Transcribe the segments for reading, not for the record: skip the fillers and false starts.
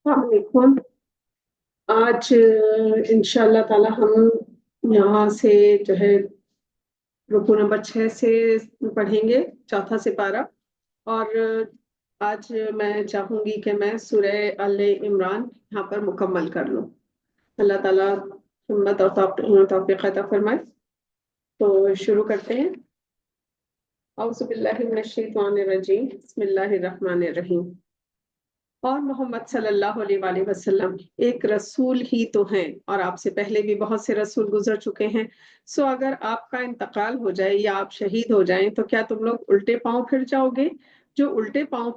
السلام علیکم۔ آج انشاءاللہ تعالی ہم یہاں سے جو ہے رکو نمبر 6 سے پڑھیں گے، چوتھا سپارہ۔ اور آج میں چاہوں گی کہ میں سورہ آل عمران یہاں پر مکمل کر لوں۔ اللہ تعالیٰ ہمت اور توفیق عطا فرمائے۔ تو شروع کرتے ہیں۔ اعوذ باللہ من الشیطان الرجیم، بسم اللہ الرحمن الرحیم۔ اور محمد صلی اللہ علیہ وآلہ وسلم ایک رسول ہی تو ہیں، اور آپ سے پہلے بھی بہت سے رسول گزر چکے ہیں۔ سو اگر آپ کا انتقال ہو جائے یا آپ شہید ہو جائیں تو کیا تم لوگ الٹے پاؤں پھر جاؤ گے؟ جو الٹے پاؤں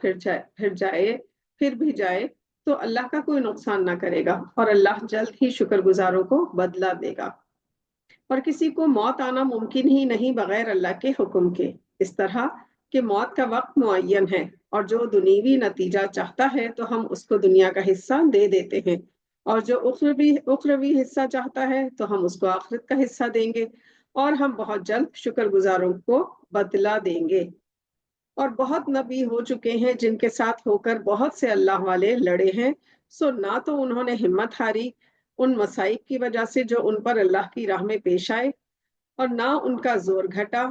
پھر بھی جائے تو اللہ کا کوئی نقصان نہ کرے گا، اور اللہ جلد ہی شکر گزاروں کو بدلہ دے گا۔ اور کسی کو موت آنا ممکن ہی نہیں بغیر اللہ کے حکم کے، اس طرح کہ موت کا وقت معین ہے، اور جو دنیوی نتیجہ چاہتا ہے تو ہم اس کو دنیا کا حصہ دے دیتے ہیں، اور جو اخروی حصہ چاہتا ہے تو ہم اس کو آخرت کا حصہ دیں گے، اور ہم بہت جلد شکر گزاروں کو بدلہ دیں گے۔ اور بہت نبی ہو چکے ہیں جن کے ساتھ ہو کر بہت سے اللہ والے لڑے ہیں، سو نہ تو انہوں نے ہمت ہاری ان مصائب کی وجہ سے جو ان پر اللہ کی راہ میں پیش آئے، اور نہ ان کا زور گھٹا،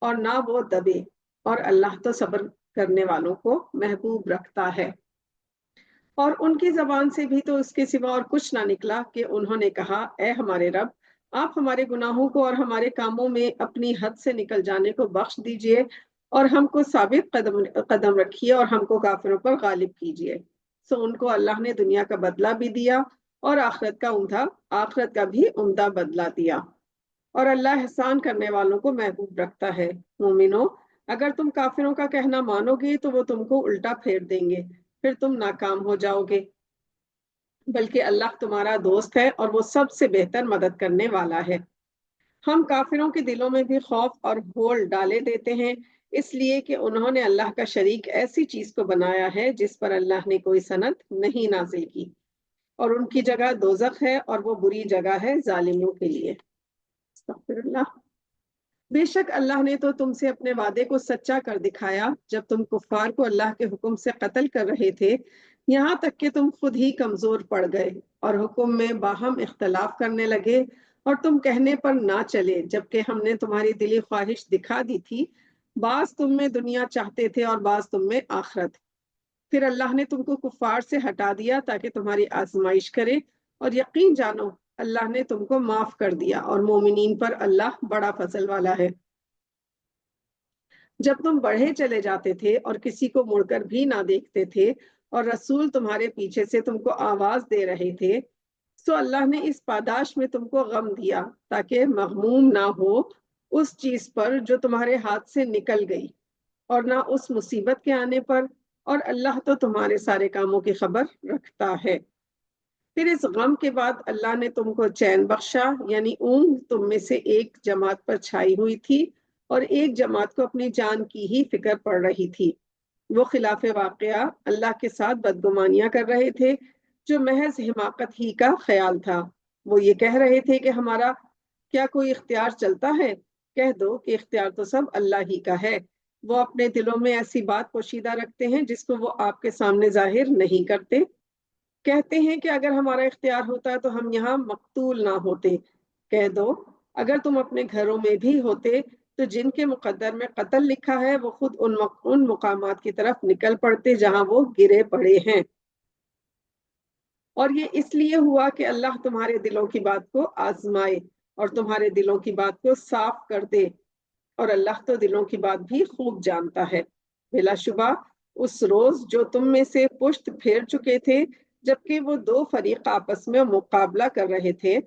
اور نہ وہ دبے، اور اللہ تو صبر کرنے والوں کو محبوب رکھتا ہے۔ اور ان کی زبان سے بھی تو اس کے سوا اور کچھ نہ نکلا کہ انہوں نے کہا، اے ہمارے رب، آپ ہمارے گناہوں کو اور ہمارے کاموں میں اپنی حد سے نکل جانے کو بخش دیجئے، اور ہم کو ثابت قدم رکھیے، اور ہم کو کافروں پر غالب کیجئے۔ سو ان کو اللہ نے دنیا کا بدلہ بھی دیا، اور آخرت کا بھی عمدہ بدلہ دیا، اور اللہ احسان کرنے والوں کو محبوب رکھتا ہے۔ مومنو، اگر تم کافروں کا کہنا مانو گے تو وہ تم کو الٹا پھیر دیں گے، پھر تم ناکام ہو جاؤ گے، بلکہ اللہ تمہارا دوست ہے اور وہ سب سے بہتر مدد کرنے والا ہے۔ ہم کافروں کے دلوں میں بھی خوف اور ہول ڈالے دیتے ہیں، اس لیے کہ انہوں نے اللہ کا شریک ایسی چیز کو بنایا ہے جس پر اللہ نے کوئی سند نہیں نازل کی، اور ان کی جگہ دوزخ ہے، اور وہ بری جگہ ہے ظالموں کے لیے۔ استغفر اللہ۔ بے شک اللہ نے تو تم سے اپنے وعدے کو سچا کر دکھایا جب تم کفار کو اللہ کے حکم سے قتل کر رہے تھے، یہاں تک کہ تم خود ہی کمزور پڑ گئے اور حکم میں باہم اختلاف کرنے لگے، اور تم کہنے پر نہ چلے جبکہ ہم نے تمہاری دلی خواہش دکھا دی تھی۔ بعض تم میں دنیا چاہتے تھے اور بعض تم میں آخرت۔ پھر اللہ نے تم کو کفار سے ہٹا دیا تاکہ تمہاری آزمائش کرے، اور یقین جانو اللہ نے تم کو معاف کر دیا، اور مومنین پر اللہ بڑا فضل والا ہے۔ جب تم بڑھے چلے جاتے تھے اور کسی کو مڑ کر بھی نہ دیکھتے تھے، اور رسول تمہارے پیچھے سے تم کو آواز دے رہے تھے، سو اللہ نے اس پاداش میں تم کو غم دیا تاکہ مغموم نہ ہو اس چیز پر جو تمہارے ہاتھ سے نکل گئی، اور نہ اس مصیبت کے آنے پر، اور اللہ تو تمہارے سارے کاموں کی خبر رکھتا ہے۔ پھر اس غم کے بعد اللہ نے تم کو چین بخشا، یعنی اونگ تم میں سے ایک جماعت پر چھائی ہوئی تھی، اور ایک جماعت کو اپنی جان کی ہی فکر پڑ رہی تھی۔ وہ خلاف واقعہ اللہ کے ساتھ بدگمانیاں کر رہے تھے جو محض حماقت ہی کا خیال تھا۔ وہ یہ کہہ رہے تھے کہ ہمارا کیا کوئی اختیار چلتا ہے؟ کہہ دو کہ اختیار تو سب اللہ ہی کا ہے۔ وہ اپنے دلوں میں ایسی بات پوشیدہ رکھتے ہیں جس کو وہ آپ کے سامنے ظاہر نہیں کرتے۔ کہتے ہیں کہ اگر ہمارا اختیار ہوتا تو ہم یہاں مقتول نہ ہوتے۔ کہہ دو، اگر تم اپنے گھروں میں بھی ہوتے تو جن کے مقدر میں قتل لکھا ہے وہ خود ان مقامات کی طرف نکل پڑتے جہاں وہ گرے پڑے ہیں، اور یہ اس لیے ہوا کہ اللہ تمہارے دلوں کی بات کو آزمائے اور تمہارے دلوں کی بات کو صاف کر دے، اور اللہ تو دلوں کی بات بھی خوب جانتا ہے۔ بلا شبہ اس روز جو تم میں سے پشت پھیر چکے تھے جبکہ وہ دو فریق آپس میں مقابلہ کر رہے تھے،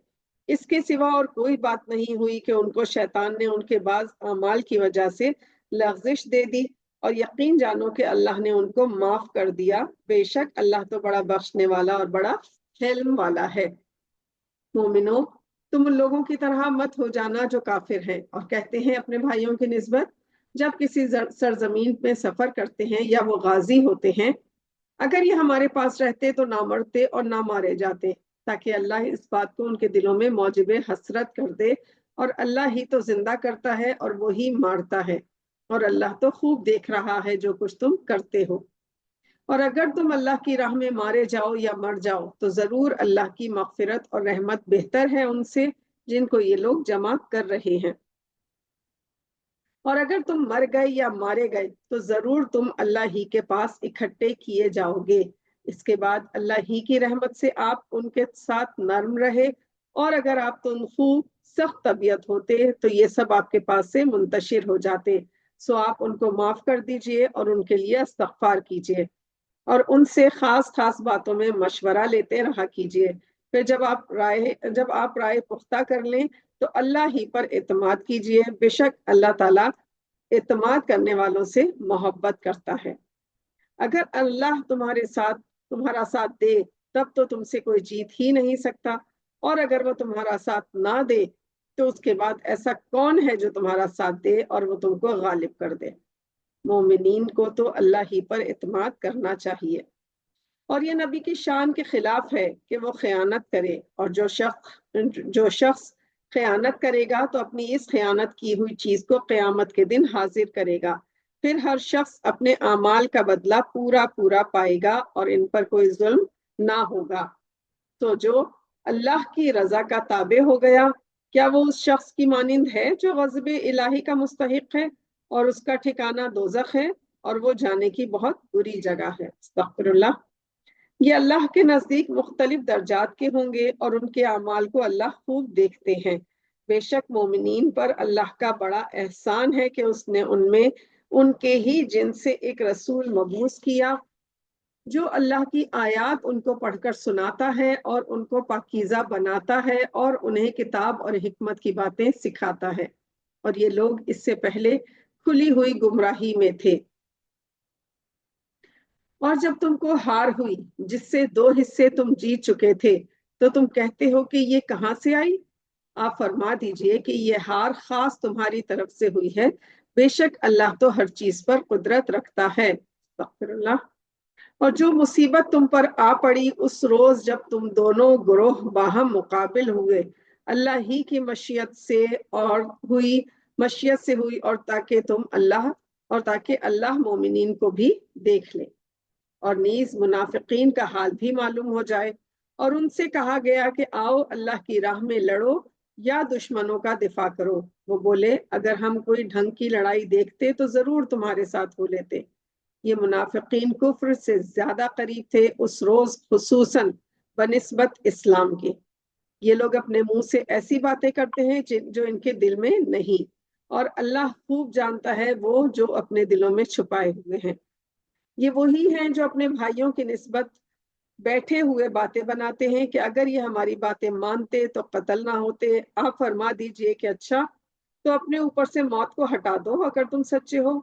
اس کے سوا اور کوئی بات نہیں ہوئی کہ ان کو شیطان نے ان کے بعض اعمال کی وجہ سے لغزش دے دی، اور یقین جانو کہ اللہ نے ان کو معاف کر دیا۔ بے شک اللہ تو بڑا بخشنے والا اور بڑا حلم والا ہے۔ مومنو، تم ان لوگوں کی طرح مت ہو جانا جو کافر ہیں اور کہتے ہیں اپنے بھائیوں کی نسبت جب کسی سرزمین میں سفر کرتے ہیں یا وہ غازی ہوتے ہیں، اگر یہ ہمارے پاس رہتے تو نہ مرتے اور نہ مارے جاتے، تاکہ اللہ اس بات کو ان کے دلوں میں موجب حسرت کر دے، اور اللہ ہی تو زندہ کرتا ہے اور وہی مارتا ہے، اور اللہ تو خوب دیکھ رہا ہے جو کچھ تم کرتے ہو۔ اور اگر تم اللہ کی راہ میں مارے جاؤ یا مر جاؤ تو ضرور اللہ کی مغفرت اور رحمت بہتر ہے ان سے جن کو یہ لوگ جمع کر رہے ہیں۔ اور اگر تم مر گئے یا مارے گئے تو ضرور تم اللہ ہی کے پاس اکٹھے کیے جاؤ گے۔ اس کے بعد اللہ ہی کی رحمت سے آپ ان کے ساتھ نرم رہے، اور اگر آپ تنخو سخت طبیعت ہوتے تو یہ سب آپ کے پاس سے منتشر ہو جاتے، سو آپ ان کو معاف کر دیجئے اور ان کے لیے استغفار کیجئے، اور ان سے خاص خاص باتوں میں مشورہ لیتے رہا کیجئے۔ پھر جب آپ رائے پختہ کر لیں تو اللہ ہی پر اعتماد کیجئے، بے شک اللہ تعالیٰ اعتماد کرنے والوں سے محبت کرتا ہے۔ اگر اللہ تمہارا ساتھ دے تب تو تم سے کوئی جیت ہی نہیں سکتا، اور اگر وہ تمہارا ساتھ نہ دے تو اس کے بعد ایسا کون ہے جو تمہارا ساتھ دے اور وہ تم کو غالب کر دے۔ مومنین کو تو اللہ ہی پر اعتماد کرنا چاہیے، اور یہ نبی کی شان کے خلاف ہے کہ وہ خیانت کرے، اور جو شخص خیانت کرے گا تو اپنی اس خیانت کی ہوئی چیز کو قیامت کے دن حاضر کرے گا، پھر ہر شخص اپنے اعمال کا بدلہ پورا پورا پائے گا اور ان پر کوئی ظلم نہ ہوگا۔ تو جو اللہ کی رضا کا تابع ہو گیا، کیا وہ اس شخص کی مانند ہے جو غضب الہی کا مستحق ہے اور اس کا ٹھکانہ دوزخ ہے اور وہ جانے کی بہت بری جگہ ہے۔ استغفر اللہ۔ یہ اللہ کے نزدیک مختلف درجات کے ہوں گے اور ان کے اعمال کو اللہ خوب دیکھتے ہیں۔ بے شک مومنین پر اللہ کا بڑا احسان ہے کہ اس نے ان میں ان کے ہی جن سے ایک رسول مبعوث کیا جو اللہ کی آیات ان کو پڑھ کر سناتا ہے اور ان کو پاکیزہ بناتا ہے اور انہیں کتاب اور حکمت کی باتیں سکھاتا ہے، اور یہ لوگ اس سے پہلے کھلی ہوئی گمراہی میں تھے۔ اور جب تم کو ہار ہوئی جس سے 2 حصے تم جیت چکے تھے تو تم کہتے ہو کہ یہ کہاں سے آئی؟ آپ فرما دیجئے کہ یہ ہار خاص تمہاری طرف سے ہوئی ہے، بے شک اللہ تو ہر چیز پر قدرت رکھتا ہے۔ استغفر اللہ۔ اور جو مصیبت تم پر آ پڑی اس روز جب تم دونوں گروہ باہم مقابل ہوئے، اللہ ہی کی مشیت سے ہوئی اور تاکہ اللہ مومنین کو بھی دیکھ لے، اور نیز منافقین کا حال بھی معلوم ہو جائے، اور ان سے کہا گیا کہ آؤ اللہ کی راہ میں لڑو یا دشمنوں کا دفاع کرو۔ وہ بولے اگر ہم کوئی ڈھنگ کی لڑائی دیکھتے تو ضرور تمہارے ساتھ ہو لیتے۔ یہ منافقین کفر سے زیادہ قریب تھے اس روز، خصوصاً بنسبت اسلام کے۔ یہ لوگ اپنے منہ سے ایسی باتیں کرتے ہیں جو ان کے دل میں نہیں، اور اللہ خوب جانتا ہے وہ جو اپنے دلوں میں چھپائے ہوئے ہیں۔ یہ وہی ہیں جو اپنے بھائیوں کی نسبت بیٹھے ہوئے باتیں بناتے ہیں کہ اگر یہ ہماری باتیں مانتے تو قتل نہ ہوتے۔ آپ فرما دیجئے کہ اچھا تو اپنے اوپر سے موت کو ہٹا دو اگر تم سچے ہو۔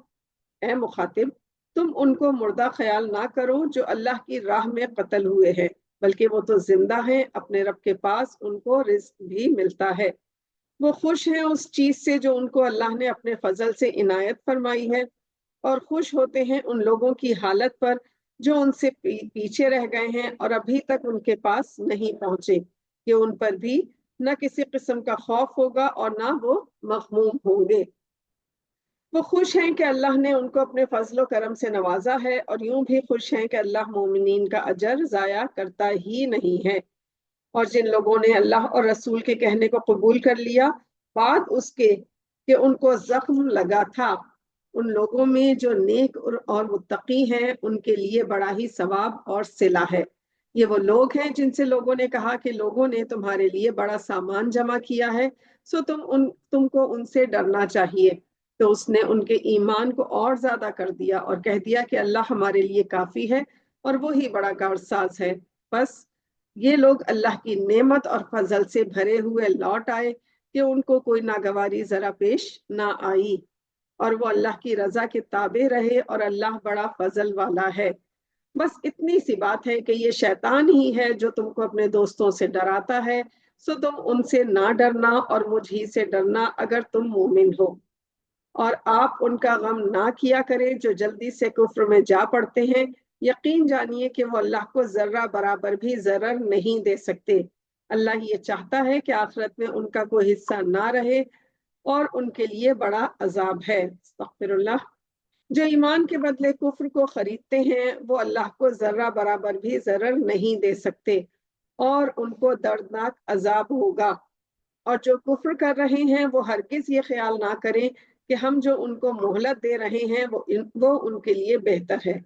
اے مخاطب، تم ان کو مردہ خیال نہ کرو جو اللہ کی راہ میں قتل ہوئے ہیں، بلکہ وہ تو زندہ ہیں، اپنے رب کے پاس ان کو رزق بھی ملتا ہے۔ وہ خوش ہیں اس چیز سے جو ان کو اللہ نے اپنے فضل سے عنایت فرمائی ہے، اور خوش ہوتے ہیں ان لوگوں کی حالت پر جو ان سے پیچھے رہ گئے ہیں اور ابھی تک ان کے پاس نہیں پہنچے، کہ ان پر بھی نہ کسی قسم کا خوف ہوگا اور نہ وہ مغموم ہوں گے۔ وہ خوش ہیں کہ اللہ نے ان کو اپنے فضل و کرم سے نوازا ہے، اور یوں بھی خوش ہیں کہ اللہ مومنین کا اجر ضائع کرتا ہی نہیں ہے۔ اور جن لوگوں نے اللہ اور رسول کے کہنے کو قبول کر لیا بعد اس کے کہ ان کو زخم لگا تھا، ان لوگوں میں جو نیک اور متقی ہیں ان کے لیے بڑا ہی ثواب اور صلہ ہے۔ یہ وہ لوگ ہیں جن سے لوگوں نے کہا کہ لوگوں نے تمہارے لیے بڑا سامان جمع کیا ہے، سو تم کو ان سے ڈرنا چاہیے۔ تو اس نے ان کے ایمان کو اور زیادہ کر دیا اور کہہ دیا کہ اللہ ہمارے لیے کافی ہے اور وہی بڑا کارساز ہے۔ بس یہ لوگ اللہ کی نعمت اور فضل سے بھرے ہوئے لوٹ آئے کہ ان کو کوئی ناگواری ذرا پیش نہ آئی، اور وہ اللہ کی رضا کے تابع رہے، اور اللہ بڑا فضل والا ہے۔ بس اتنی سی بات ہے کہ یہ شیطان ہی ہے جو تم کو اپنے دوستوں سے ڈراتا ہے، سو تم ان سے نہ ڈرنا اور مجھ ہی سے ڈرنا اگر تم مومن ہو۔ اور آپ ان کا غم نہ کیا کریں جو جلدی سے کفر میں جا پڑتے ہیں، یقین جانیے کہ وہ اللہ کو ذرہ برابر بھی ضرر نہیں دے سکتے۔ اللہ یہ چاہتا ہے کہ آخرت میں ان کا کوئی حصہ نہ رہے اور ان کے لیے بڑا عذاب ہے۔ استغفر اللہ۔ جو ایمان کے بدلے کفر کو خریدتے ہیں وہ اللہ کو ذرہ برابر بھی ضرر نہیں دے سکتے اور ان کو دردناک عذاب ہوگا۔ اور جو کفر کر رہے ہیں وہ ہرگز یہ خیال نہ کریں کہ ہم جو ان کو مہلت دے رہے ہیں وہ ان کے لیے بہتر ہے،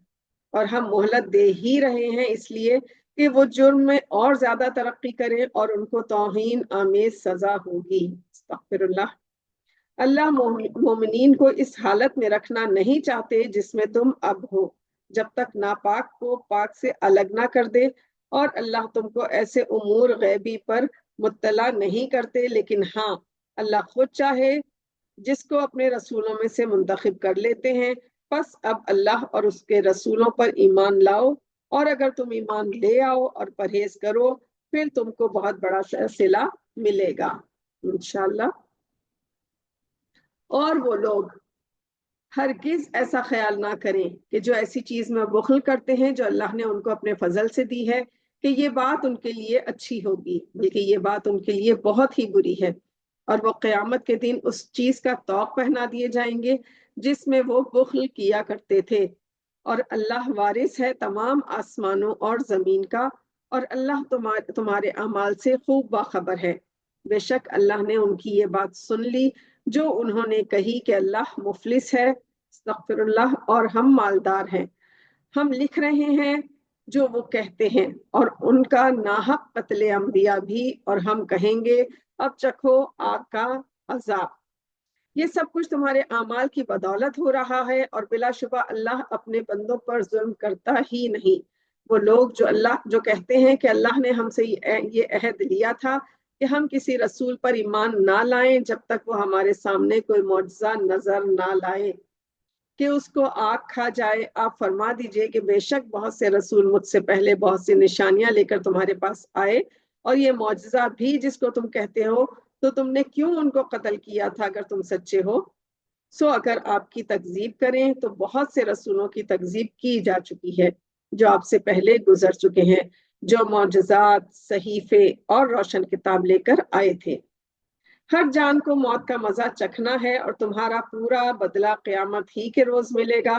اور ہم مہلت دے ہی رہے ہیں اس لیے کہ وہ جرم میں اور زیادہ ترقی کریں اور ان کو توہین آمیز سزا ہوگی۔ استغفر اللہ۔ اللہ مومنین کو اس حالت میں رکھنا نہیں چاہتے جس میں تم اب ہو، جب تک ناپاک کو پاک سے الگ نہ کر دے، اور اللہ تم کو ایسے امور غیبی پر مطلع نہیں کرتے، لیکن ہاں اللہ خود چاہے جس کو اپنے رسولوں میں سے منتخب کر لیتے ہیں۔ پس اب اللہ اور اس کے رسولوں پر ایمان لاؤ، اور اگر تم ایمان لے آؤ اور پرہیز کرو پھر تم کو بہت بڑا صلہ ملے گا انشاءاللہ۔ اور وہ لوگ ہرگز ایسا خیال نہ کریں کہ جو ایسی چیز میں بخل کرتے ہیں جو اللہ نے ان کو اپنے فضل سے دی ہے کہ یہ بات ان کے لیے اچھی ہوگی، بلکہ یہ بات ان کے لیے بہت ہی بری ہے، اور وہ قیامت کے دن اس چیز کا طوق پہنا دیے جائیں گے جس میں وہ بخل کیا کرتے تھے۔ اور اللہ وارث ہے تمام آسمانوں اور زمین کا، اور اللہ تمہارے اعمال سے خوب باخبر ہے۔ بے شک اللہ نے ان کی یہ بات سن لی جو انہوں نے کہی کہ اللہ مفلس ہے، استغفر اللہ، اور ہم مالدار ہیں۔ ہم لکھ رہے ہیں جو وہ کہتے ہیں، اور ان کا ناحق قتل انبیاء بھی، اور ہم کہیں گے اب چکھو آگ کا عذاب۔ یہ سب کچھ تمہارے اعمال کی بدولت ہو رہا ہے، اور بلا شبہ اللہ اپنے بندوں پر ظلم کرتا ہی نہیں۔ وہ لوگ جو کہتے ہیں کہ اللہ نے ہم سے یہ عہد لیا تھا کہ ہم کسی رسول پر ایمان نہ لائیں جب تک وہ ہمارے سامنے کوئی معجزہ نظر نہ لائے کہ اس کو آگ کھا جائے، آپ فرما دیجئے کہ بے شک بہت سے رسول مجھ سے پہلے بہت سی نشانیاں لے کر تمہارے پاس آئے، اور یہ معجزہ بھی جس کو تم کہتے ہو تو تم نے کیوں ان کو قتل کیا تھا اگر تم سچے ہو؟ سو اگر آپ کی تکذیب کریں تو بہت سے رسولوں کی تکذیب کی جا چکی ہے جو آپ سے پہلے گزر چکے ہیں، جو معجزات، صحیفے اور روشن کتاب لے کر آئے تھے۔ ہر جان کو موت کا مزہ چکھنا ہے، اور تمہارا پورا بدلہ قیامت ہی کے روز ملے گا۔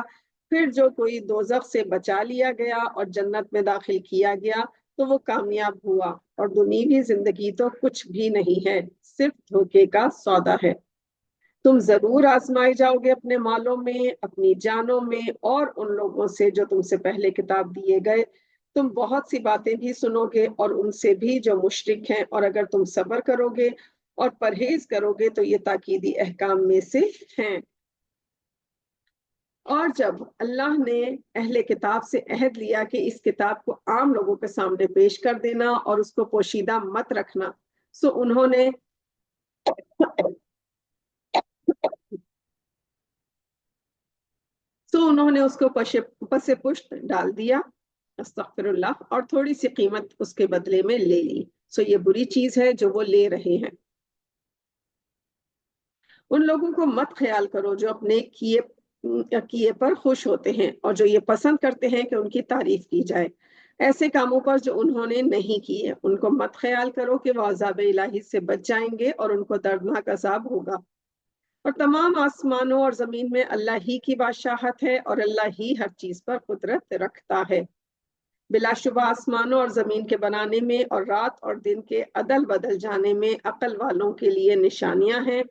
پھر جو کوئی دوزخ سے بچا لیا گیا اور جنت میں داخل کیا گیا تو وہ کامیاب ہوا، اور دنیوی زندگی تو کچھ بھی نہیں ہے، صرف دھوکے کا سودا ہے۔ تم ضرور آزمائے جاؤ گے اپنے مالوں میں، اپنی جانوں میں، اور ان لوگوں سے جو تم سے پہلے کتاب دیے گئے۔ تم بہت سی باتیں بھی سنو گے اور ان سے بھی جو مشرک ہیں، اور اگر تم صبر کرو گے اور پرہیز کرو گے تو یہ تاکیدی احکام میں سے ہیں۔ اور جب اللہ نے اہل کتاب سے عہد لیا کہ اس کتاب کو عام لوگوں کے سامنے پیش کر دینا اور اس کو پوشیدہ مت رکھنا، سو انہوں نے اس کو پس پشت ڈال دیا، استغفر اللہ، اور تھوڑی سی قیمت اس کے بدلے میں لے لی۔ سو یہ بری چیز ہے جو وہ لے رہے ہیں۔ ان لوگوں کو مت خیال کرو جو اپنے کیے پر خوش ہوتے ہیں اور جو یہ پسند کرتے ہیں کہ ان کی تعریف کی جائے ایسے کاموں پر جو انہوں نے نہیں کیے۔ ان کو مت خیال کرو کہ وہ عذاب الہی سے بچ جائیں گے اور ان کو دردناک عذاب ہوگا۔ اور تمام آسمانوں اور زمین میں اللہ ہی کی بادشاہت ہے، اور اللہ ہی ہر چیز پر قدرت رکھتا ہے۔ بلا شبہ آسمانوں اور زمین کے بنانے میں اور رات اور دن کے عدل بدل جانے میں عقل والوں کے لیے نشانیاں ہیں،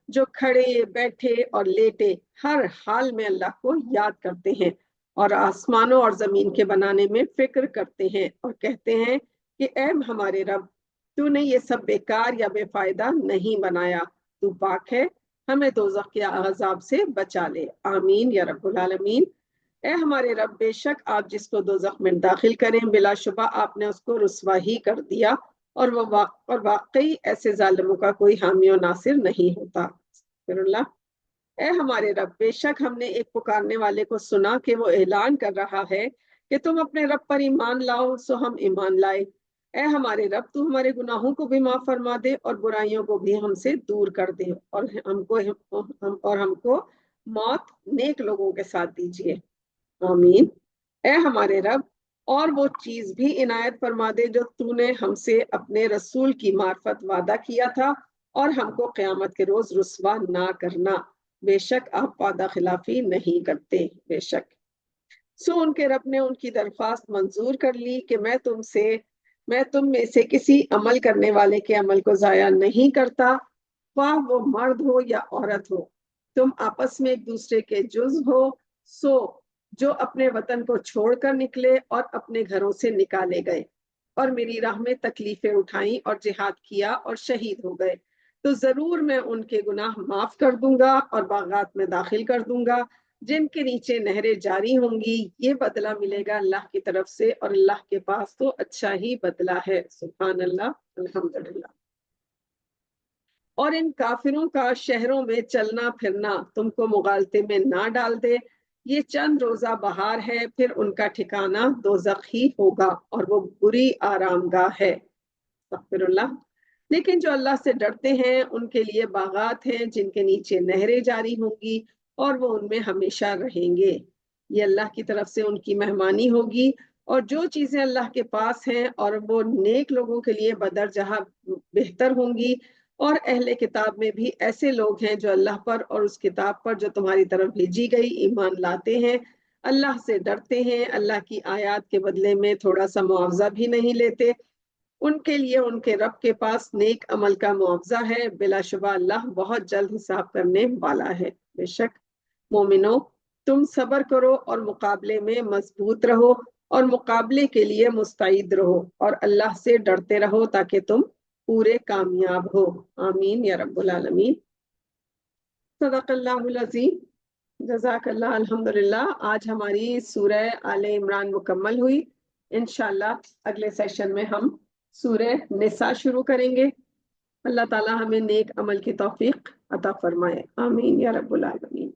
جو کھڑے، بیٹھے اور لیٹے ہر حال میں اللہ کو یاد کرتے ہیں، اور آسمانوں اور زمین کے بنانے میں فکر کرتے ہیں اور کہتے ہیں کہ اے ہمارے رب، تو نے یہ سب بیکار یا بے فائدہ نہیں بنایا، تو پاک ہے، ہمیں دوزخ کے عذاب سے بچا لے، آمین یا رب العالمین۔ اے ہمارے رب، بے شک آپ جس کو دوزخ میں داخل کریں بلا شبہ آپ نے اس کو رسوا ہی کر دیا، اور واقعی ایسے ظالموں کا کوئی حامی و ناصر نہیں ہوتا۔ پھر اللہ، اے ہمارے رب، بے شک ہم نے ایک پکارنے والے کو سنا کہ وہ اعلان کر رہا ہے کہ تم اپنے رب پر ایمان لاؤ، سو ہم ایمان لائے۔ اے ہمارے رب، تو ہمارے گناہوں کو بھی معاف فرما دے اور برائیوں کو بھی ہم سے دور کر دے، اور ہم کو موت نیک لوگوں کے ساتھ دیجیے، آمین۔ اے ہمارے رب، اور وہ چیز بھی عنایت فرما دے جو تو نے ہم سے اپنے رسول کی معرفت وعدہ کیا تھا، اور ہم کو قیامت کے روز رسوا نہ کرنا۔ بے شک آپ وعدہ خلافی نہیں کرتے، بے شک۔ سو ان کے رب نے ان کی درخواست منظور کر لی کہ میں تم میں سے کسی عمل کرنے والے کے عمل کو ضائع نہیں کرتا، خواہ وہ مرد ہو یا عورت ہو، تم آپس میں ایک دوسرے کے جز ہو۔ سو جو اپنے وطن کو چھوڑ کر نکلے اور اپنے گھروں سے نکالے گئے اور میری راہ میں تکلیفیں اٹھائیں اور جہاد کیا اور شہید ہو گئے، تو ضرور میں ان کے گناہ معاف کر دوں گا اور باغات میں داخل کر دوں گا جن کے نیچے نہریں جاری ہوں گی۔ یہ بدلہ ملے گا اللہ کی طرف سے اور اللہ کے پاس تو اچھا ہی بدلہ ہے۔ سبحان اللہ، الحمدللہ۔ اور ان کافروں کا شہروں میں چلنا پھرنا تم کو مغالطے میں نہ ڈال دے، یہ چند روزہ بہار ہے، پھر ان کا ٹھکانہ دوزخ ہی ہوگا اور وہ بری آرام گاہ ہے۔ استغفر اللہ۔ لیکن جو اللہ سے ڈرتے ہیں ان کے لیے باغات ہیں جن کے نیچے نہریں جاری ہوں گی اور وہ ان میں ہمیشہ رہیں گے۔ یہ اللہ کی طرف سے ان کی مہمانی ہوگی، اور جو چیزیں اللہ کے پاس ہیں اور وہ نیک لوگوں کے لیے بدرجہ بہتر ہوں گی۔ اور اہل کتاب میں بھی ایسے لوگ ہیں جو اللہ پر اور اس کتاب پر جو تمہاری طرف بھیجی گئی ایمان لاتے ہیں، اللہ سے ڈرتے ہیں، اللہ کی آیات کے بدلے میں تھوڑا سا معاوضہ بھی نہیں لیتے، ان کے لیے ان کے رب کے پاس نیک عمل کا معاوضہ ہے، بلا شبہ اللہ بہت جلد حساب کرنے والا ہے۔ بے شک مومنو، تم صبر کرو اور مقابلے میں مضبوط رہو اور مقابلے کے لیے مستعد رہو اور اللہ سے ڈرتے رہو تاکہ تم پورے کامیاب ہو۔ آمین یا رب العالمین۔ صدق اللہ العظیم۔ جزاک اللہ۔ الحمدللہ، آج ہماری سورہ آل عمران مکمل ہوئی۔ انشاءاللہ اگلے سیشن میں ہم سورہ نساء شروع کریں گے۔ اللہ تعالی ہمیں نیک عمل کی توفیق عطا فرمائے۔ آمین یا رب العالمین۔